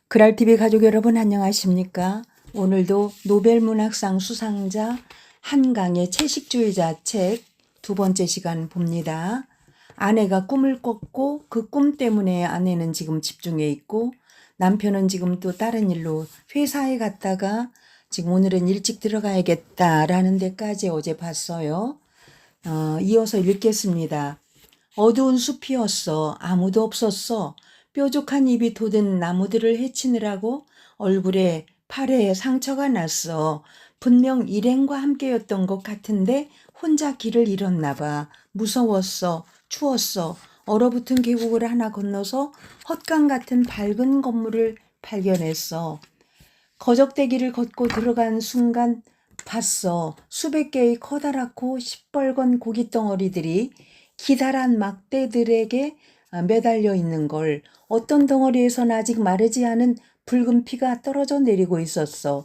그랄TV 가족 여러분 안녕하십니까? 오늘도 노벨문학상 수상자 한강의 채식주의자 책 두 번째 시간 봅니다. 아내가 꿈을 꿨고 그 꿈 때문에 아내는 지금 집중해 있고 남편은 지금 또 다른 일로 회사에 갔다가 지금 오늘은 일찍 들어가야겠다라는 데까지 어제 봤어요. 이어서 읽겠습니다. 어두운 숲이었어. 아무도 없었어. 뾰족한 잎이 돋은 나무들을 헤치느라고 얼굴에 팔에 상처가 났어. 분명 일행과 함께였던 것 같은데 혼자 길을 잃었나 봐. 무서웠어. 추웠어. 얼어붙은 계곡을 하나 건너서 헛강 같은 밝은 건물을 발견했어. 거적대기를 걷고 들어간 순간 봤어. 수백 개의 커다랗고 시뻘건 고깃덩어리들이 기다란 막대들에게 매달려 있는 걸. 어떤 덩어리에선 아직 마르지 않은 붉은 피가 떨어져 내리고 있었어.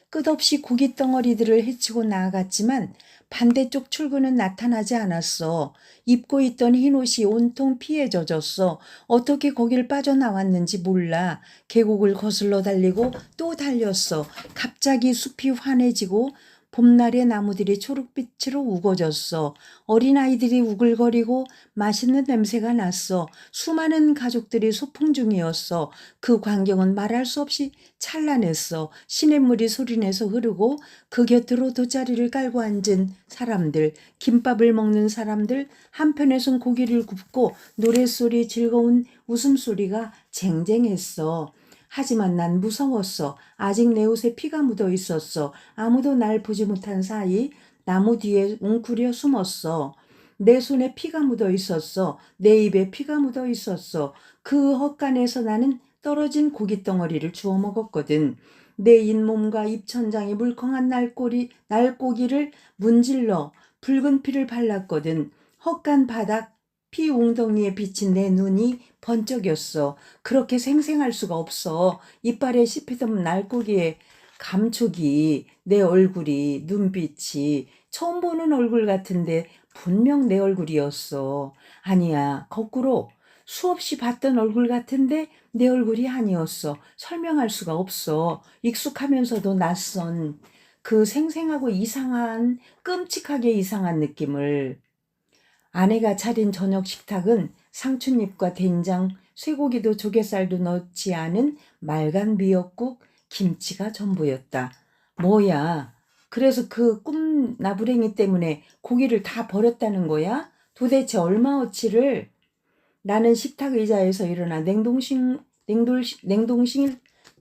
끝없이 고깃덩어리들을 헤치고 나아갔지만 반대쪽 출구는 나타나지 않았어. 입고 있던 흰옷이 온통 피에 젖었어. 어떻게 거길 빠져나왔는지 몰라. 계곡을 거슬러 달리고 또 달렸어. 갑자기 숲이 환해지고 봄날의 나무들이 초록빛으로 우거졌어. 어린아이들이 우글거리고 맛있는 냄새가 났어. 수많은 가족들이 소풍 중이었어. 그 광경은 말할 수 없이 찬란했어. 시냇물이 소리내서 흐르고 그 곁으로 돗자리를 깔고 앉은 사람들, 김밥을 먹는 사람들, 한편에선 고기를 굽고 노랫소리, 즐거운 웃음소리가 쟁쟁했어. 하지만 난 무서웠어. 아직 내 옷에 피가 묻어 있었어. 아무도 날 보지 못한 사이 나무 뒤에 웅크려 숨었어. 내 손에 피가 묻어 있었어. 내 입에 피가 묻어 있었어. 그 헛간에서 나는 떨어진 고깃덩어리를 주워 먹었거든. 내 잇몸과 입천장에 물컹한 날고기를 문질러 붉은 피를 발랐거든. 헛간 바닥 피 웅덩이에 비친 내 눈이 번쩍였어. 그렇게 생생할 수가 없어. 이빨에 씹히던 날고기의 감촉이, 내 얼굴이, 눈빛이 처음 보는 얼굴 같은데 분명 내 얼굴이었어. 아니야, 거꾸로 수없이 봤던 얼굴 같은데 내 얼굴이 아니었어. 설명할 수가 없어. 익숙하면서도 낯선 그 생생하고 이상한, 끔찍하게 이상한 느낌을. 아내가 차린 저녁 식탁은 상추잎과 된장, 쇠고기도 조개살도 넣지 않은 맑은 미역국, 김치가 전부였다. 뭐야? 그래서 그 꿈 나부랭이 때문에 고기를 다 버렸다는 거야? 도대체 얼마어치를? 나는 식탁 의자에서 일어나 냉동실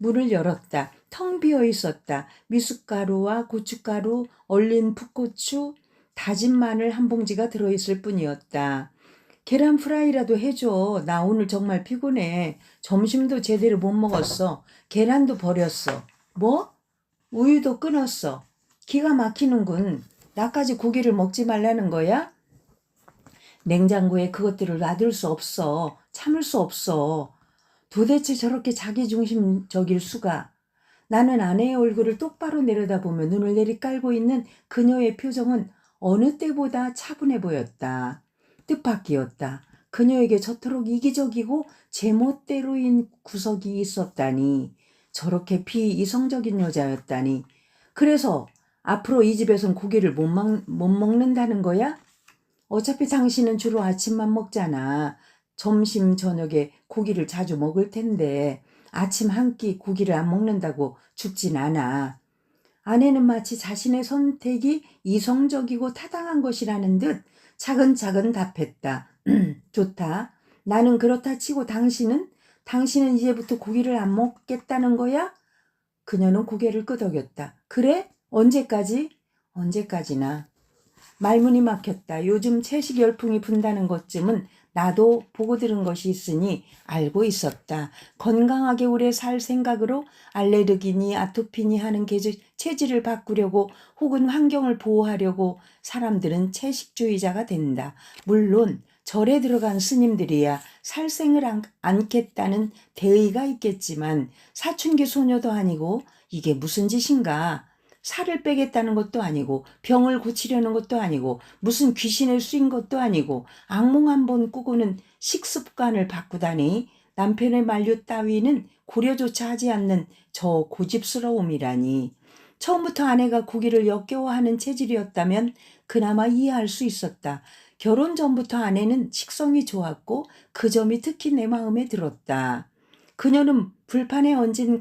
문을 열었다. 텅 비어 있었다. 미숫가루와 고춧가루, 얼린 풋고추, 다진 마늘 한 봉지가 들어있을 뿐이었다. 계란 프라이라도 해줘. 나 오늘 정말 피곤해. 점심도 제대로 못 먹었어. 계란도 버렸어. 뭐? 우유도 끊었어. 기가 막히는군. 나까지 고기를 먹지 말라는 거야? 냉장고에 그것들을 놔둘 수 없어. 참을 수 없어. 도대체 저렇게 자기중심적일 수가. 나는 아내의 얼굴을 똑바로 내려다보며 눈을 내리깔고 있는 그녀의 표정은 어느 때보다 차분해 보였다. 뜻밖이었다. 그녀에게 저토록 이기적이고 제멋대로인 구석이 있었다니. 저렇게 비이성적인 여자였다니. 그래서 앞으로 이 집에선 고기를 못 먹는다는 거야? 어차피 당신은 주로 아침만 먹잖아. 점심, 저녁에 고기를 자주 먹을 텐데 아침 한 끼 고기를 안 먹는다고 죽진 않아. 아내는 마치 자신의 선택이 이성적이고 타당한 것이라는 듯 차근차근 답했다. 좋다. 나는 그렇다 치고 당신은 이제부터 고기를 안 먹겠다는 거야? 그녀는 고개를 끄덕였다. 그래? 언제까지? 언제까지나. 말문이 막혔다. 요즘 채식 열풍이 분다는 것쯤은 나도 보고 들은 것이 있으니 알고 있었다. 건강하게 오래 살 생각으로 알레르기니 아토피니 하는 체질을 바꾸려고 혹은 환경을 보호하려고 사람들은 채식주의자가 된다. 물론 절에 들어간 스님들이야 살생을 않겠다는 대의가 있겠지만 사춘기 소녀도 아니고 이게 무슨 짓인가. 살을 빼겠다는 것도 아니고 병을 고치려는 것도 아니고 무슨 귀신을 씌인 것도 아니고 악몽 한 번 꾸고는 식습관을 바꾸다니 남편의 만류 따위는 고려조차 하지 않는 저 고집스러움이라니. 처음부터 아내가 고기를 역겨워하는 체질이었다면 그나마 이해할 수 있었다. 결혼 전부터 아내는 식성이 좋았고 그 점이 특히 내 마음에 들었다. 그녀는 불판에 얹은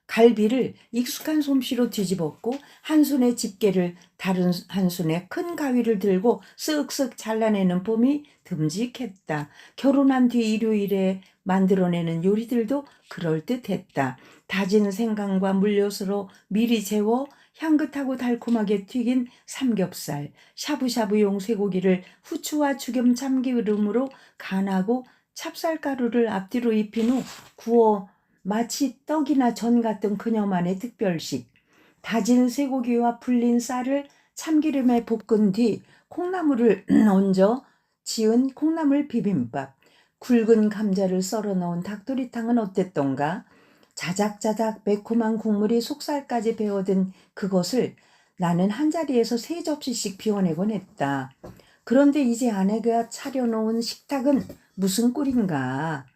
갈비를 익숙한 솜씨로 뒤집었고 한 손에 집게를 다른 한 손에 큰 가위를 들고 쓱쓱 잘라내는 폼이 듬직했다. 결혼한 뒤 일요일에 만들어내는 요리들도 그럴듯했다. 다진 생강과 물엿으로 미리 재워 향긋하고 달콤하게 튀긴 삼겹살, 샤브샤브용 쇠고기를 후추와 죽염 참기름으로 간하고 찹쌀가루를 앞뒤로 입힌 후 구워 마치 떡이나 전 같은 그녀만의 특별식. 다진 쇠고기와 불린 쌀을 참기름에 볶은 뒤 콩나물을 얹어 지은 콩나물 비빔밥. 굵은 감자를 썰어 넣은 닭도리탕은 어땠던가? 자작자작 매콤한 국물이 속살까지 배어든 그것을 나는 한자리에서 3접시씩 비워내곤 했다. 그런데 이제 아내가 차려놓은 식탁은 무슨 꼴인가?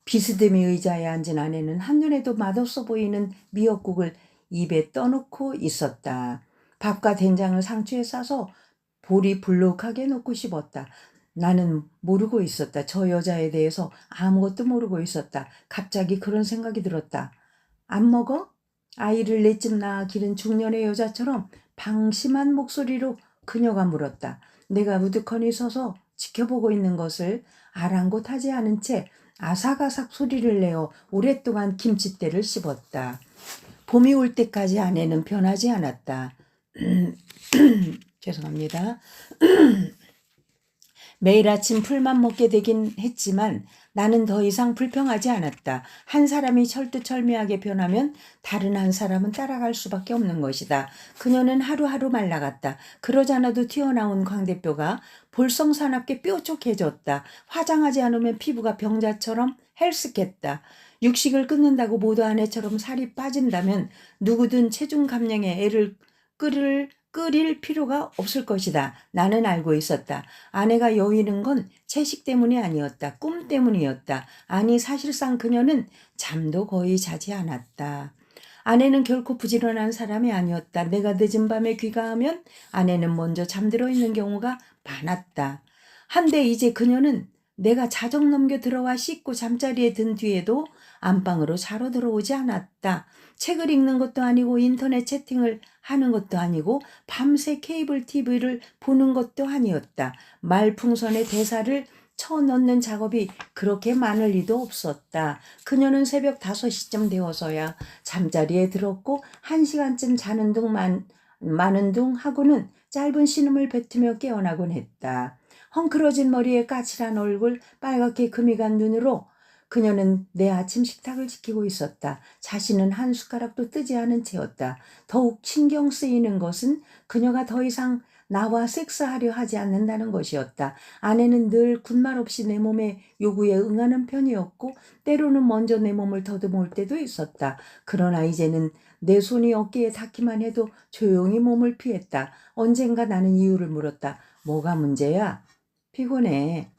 비스듬히 의자에 앉은 아내는 한눈에도 맛없어 보이는 미역국을 입에 떠놓고 있었다. 밥과 된장을 상추에 싸서 볼이 불룩하게 놓고 씹었다. 나는 모르고 있었다. 저 여자에 대해서 아무것도 모르고 있었다. 갑자기 그런 생각이 들었다. 안 먹어? 아이를 넷쯤 낳아 기른 중년의 여자처럼 방심한 목소리로 그녀가 물었다. 내가 우두커니 서서 지켜보고 있는 것을 아랑곳하지 않은 채 아삭아삭 소리를 내어 오랫동안 김칫대를 씹었다. 봄이 올 때까지 아내는 변하지 않았다. 죄송합니다. 매일 아침 풀만 먹게 되긴 했지만 나는 더 이상 불평하지 않았다. 한 사람이 철두철미하게 변하면 다른 한 사람은 따라갈 수밖에 없는 것이다. 그녀는 하루하루 말라갔다. 그러지 않아도 튀어나온 광대뼈가 볼성사납게 뾰족해졌다. 화장하지 않으면 피부가 병자처럼 헬쓱했다. 육식을 끊는다고 모두 아내처럼 살이 빠진다면 누구든 체중 감량에 애를 끓일 필요가 없을 것이다. 나는 알고 있었다. 아내가 여위는 건 채식 때문이 아니었다. 꿈 때문이었다. 아니 사실상 그녀는 잠도 거의 자지 않았다. 아내는 결코 부지런한 사람이 아니었다. 내가 늦은 밤에 귀가하면 아내는 먼저 잠들어 있는 경우가 많았다. 한데 이제 그녀는 내가 자정 넘겨 들어와 씻고 잠자리에 든 뒤에도 안방으로 자러 들어오지 않았다. 책을 읽는 것도 아니고 인터넷 채팅을 하는 것도 아니고 밤새 케이블 TV를 보는 것도 아니었다. 말풍선에 대사를 쳐넣는 작업이 그렇게 많을 리도 없었다. 그녀는 새벽 5시쯤 되어서야 잠자리에 들었고 1시간쯤 자는 둥 마는 둥 하고는 짧은 신음을 뱉으며 깨어나곤 했다. 헝클어진 머리에 까칠한 얼굴, 빨갛게 금이 간 눈으로 그녀는 내 아침 식탁을 지키고 있었다. 자신은 한 숟가락도 뜨지 않은 채였다. 더욱 신경 쓰이는 것은 그녀가 더 이상 나와 섹스하려 하지 않는다는 것이었다. 아내는 늘 군말 없이 내 몸의 요구에 응하는 편이었고 때로는 먼저 내 몸을 더듬을 때도 있었다. 그러나 이제는 내 손이 어깨에 닿기만 해도 조용히 몸을 피했다. 언젠가 나는 이유를 물었다. 뭐가 문제야? 피곤해.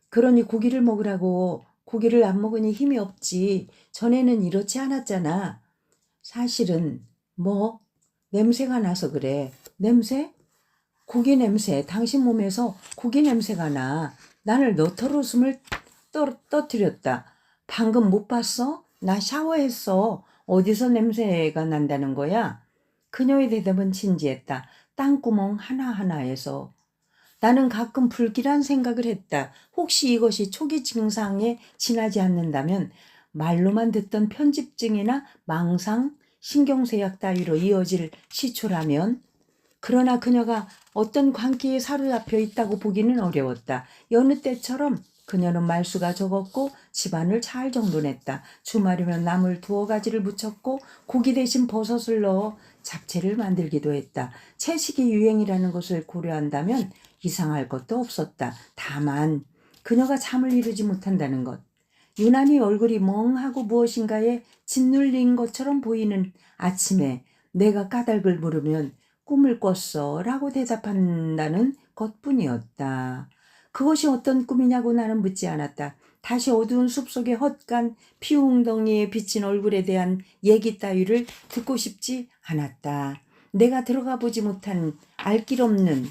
그러니 고기를 먹으라고. 고기를 안 먹으니 힘이 없지. 전에는 이렇지 않았잖아. 사실은 뭐 냄새가 나서 그래. 냄새? 고기 냄새. 당신 몸에서 고기 냄새가 나. 나를 너털 웃음을 떠뜨렸다. 방금 못 봤어? 나 샤워했어. 어디서 냄새가 난다는 거야? 그녀의 대답은 진지했다. 땅구멍 하나하나에서. 나는 가끔 불길한 생각을 했다. 혹시 이것이 초기 증상에 지나지 않는다면 말로만 듣던 편집증이나 망상, 신경쇠약 따위로 이어질 시초라면? 그러나 그녀가 어떤 광기에 사로잡혀 있다고 보기는 어려웠다. 여느 때처럼 그녀는 말수가 적었고 집안을 잘 정돈했다. 주말이면 나물 2가지를 무쳤고 고기 대신 버섯을 넣어 잡채를 만들기도 했다. 채식이 유행이라는 것을 고려한다면 이상할 것도 없었다. 다만 그녀가 잠을 이루지 못한다는 것. 유난히 얼굴이 멍하고 무엇인가에 짓눌린 것처럼 보이는 아침에 내가 까닭을 물으면 꿈을 꿨어 라고 대답한다는 것뿐이었다. 그것이 어떤 꿈이냐고 나는 묻지 않았다. 다시 어두운 숲속의 헛간 피웅덩이에 비친 얼굴에 대한 얘기 따위를 듣고 싶지 않았다. 내가 들어가 보지 못한 알 길 없는,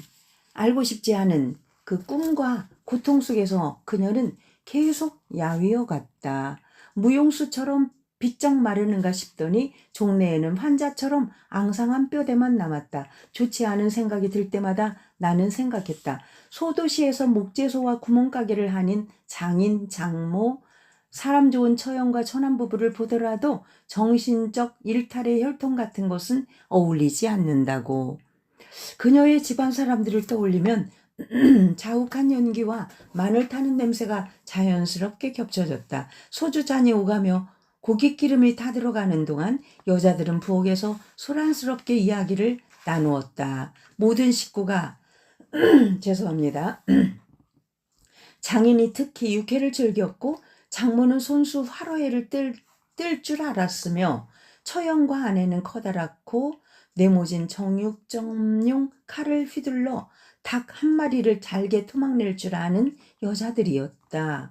알고 싶지 않은 그 꿈과 고통 속에서 그녀는 계속 야위어 갔다. 무용수처럼 빗쩍 마르는가 싶더니 종래에는 환자처럼 앙상한 뼈대만 남았다. 좋지 않은 생각이 들 때마다 나는 생각했다. 소도시에서 목재소와 구멍가게를 하는 장인, 장모, 사람 좋은 처형과 처남 부부를 보더라도 정신적 일탈의 혈통 같은 것은 어울리지 않는다고. 그녀의 집안 사람들을 떠올리면 자욱한 연기와 마늘 타는 냄새가 자연스럽게 겹쳐졌다. 소주 잔이 오가며 고깃 기름이 타들어가는 동안 여자들은 부엌에서 소란스럽게 이야기를 나누었다. 모든 식구가 죄송합니다. 장인이 특히 육회를 즐겼고 장모는 손수 화로회를 뜰 줄 알았으며 처형과 아내는 커다랗고 네모진 정육점용 칼을 휘둘러 닭 한 마리를 잘게 토막낼 줄 아는 여자들이었다.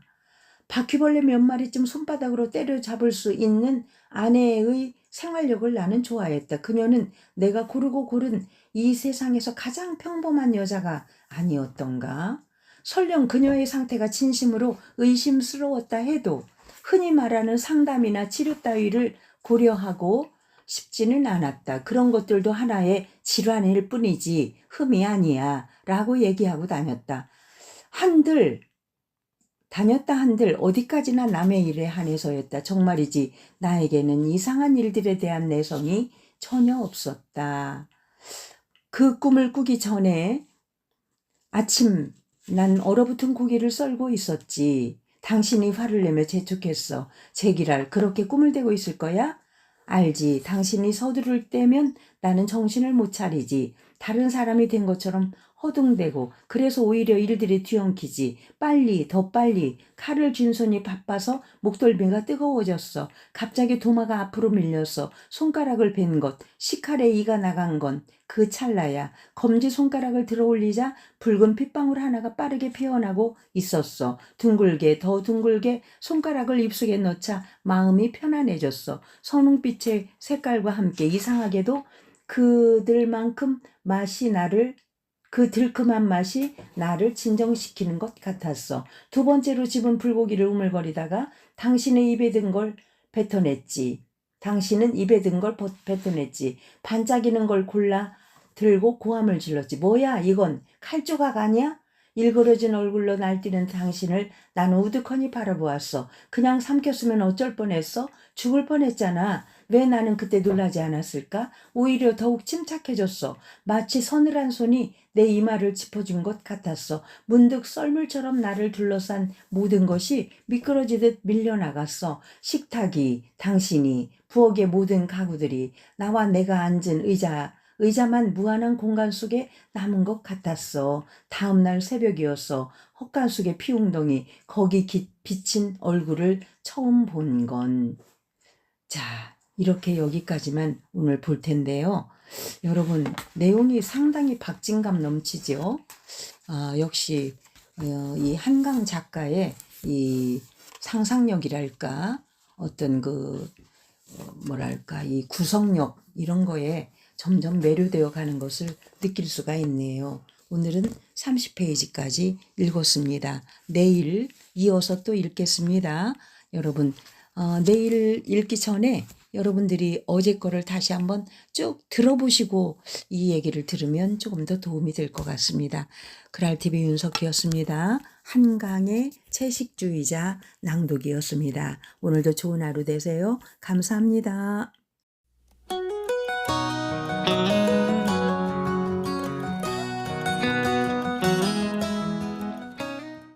바퀴벌레 몇 마리쯤 손바닥으로 때려잡을 수 있는 아내의 생활력을 나는 좋아했다. 그녀는 내가 고르고 고른 이 세상에서 가장 평범한 여자가 아니었던가? 설령 그녀의 상태가 진심으로 의심스러웠다 해도 흔히 말하는 상담이나 치료 따위를 고려하고 싶지는 않았다. 그런 것들도 하나의 질환일 뿐이지 흠이 아니야 라고 얘기하고 다녔다. 한들 어디까지나 남의 일에 한해서였다. 정말이지 나에게는 이상한 일들에 대한 내성이 전혀 없었다. 그 꿈을 꾸기 전에 아침 난 얼어붙은 고기를 썰고 있었지. 당신이 화를 내며 재촉했어. 제기랄 그렇게 꿈을 대고 있을 거야? 알지. 당신이 서두를 때면 나는 정신을 못 차리지. 다른 사람이 된 것처럼 허둥대고 그래서 오히려 일들이 뒤엉키지. 빨리 더 빨리. 칼을 쥔 손이 바빠서 목덜미가 뜨거워졌어. 갑자기 도마가 앞으로 밀려서 손가락을 벤 것, 식칼에 이가 나간 건 그 찰나야. 검지손가락을 들어올리자 붉은 핏방울 하나가 빠르게 피어나고 있었어. 둥글게 더 둥글게 손가락을 입속에 넣자 마음이 편안해졌어. 선홍빛의 색깔과 함께 이상하게도 그들만큼 그 들큼한 맛이 나를 진정시키는 것 같았어. 두 번째로 집은 불고기를 우물거리다가 당신은 입에 든 걸 뱉어냈지. 반짝이는 걸 골라 들고 고함을 질렀지. 뭐야 이건 칼조각 아니야? 일그러진 얼굴로 날뛰는 당신을 나는 우두커니 바라보았어. 그냥 삼켰으면 어쩔 뻔했어? 죽을 뻔했잖아. 왜 나는 그때 놀라지 않았을까? 오히려 더욱 침착해졌어. 마치 서늘한 손이 내 이마를 짚어준 것 같았어. 문득 썰물처럼 나를 둘러싼 모든 것이 미끄러지듯 밀려나갔어. 식탁이, 당신이, 부엌의 모든 가구들이, 나와 내가 앉은 의자만 무한한 공간 속에 남은 것 같았어. 다음 날 새벽이었어. 헛간 속의 피웅덩이, 거기 비친 얼굴을 처음 본 건. 자, 이렇게 여기까지만 오늘 볼 텐데요. 여러분, 내용이 상당히 박진감 넘치죠? 역시 이 한강 작가의 이 상상력이랄까, 어떤 이 구성력 이런 거에 점점 매료되어 가는 것을 느낄 수가 있네요. 오늘은 30페이지까지 읽었습니다. 내일 이어서 또 읽겠습니다. 여러분, 내일 읽기 전에 여러분들이 어제 거를 다시 한번 쭉 들어보시고 이 얘기를 들으면 조금 더 도움이 될 것 같습니다. 그랄TV 윤석희였습니다. 한강의 채식주의자 낭독이었습니다. 오늘도 좋은 하루 되세요. 감사합니다.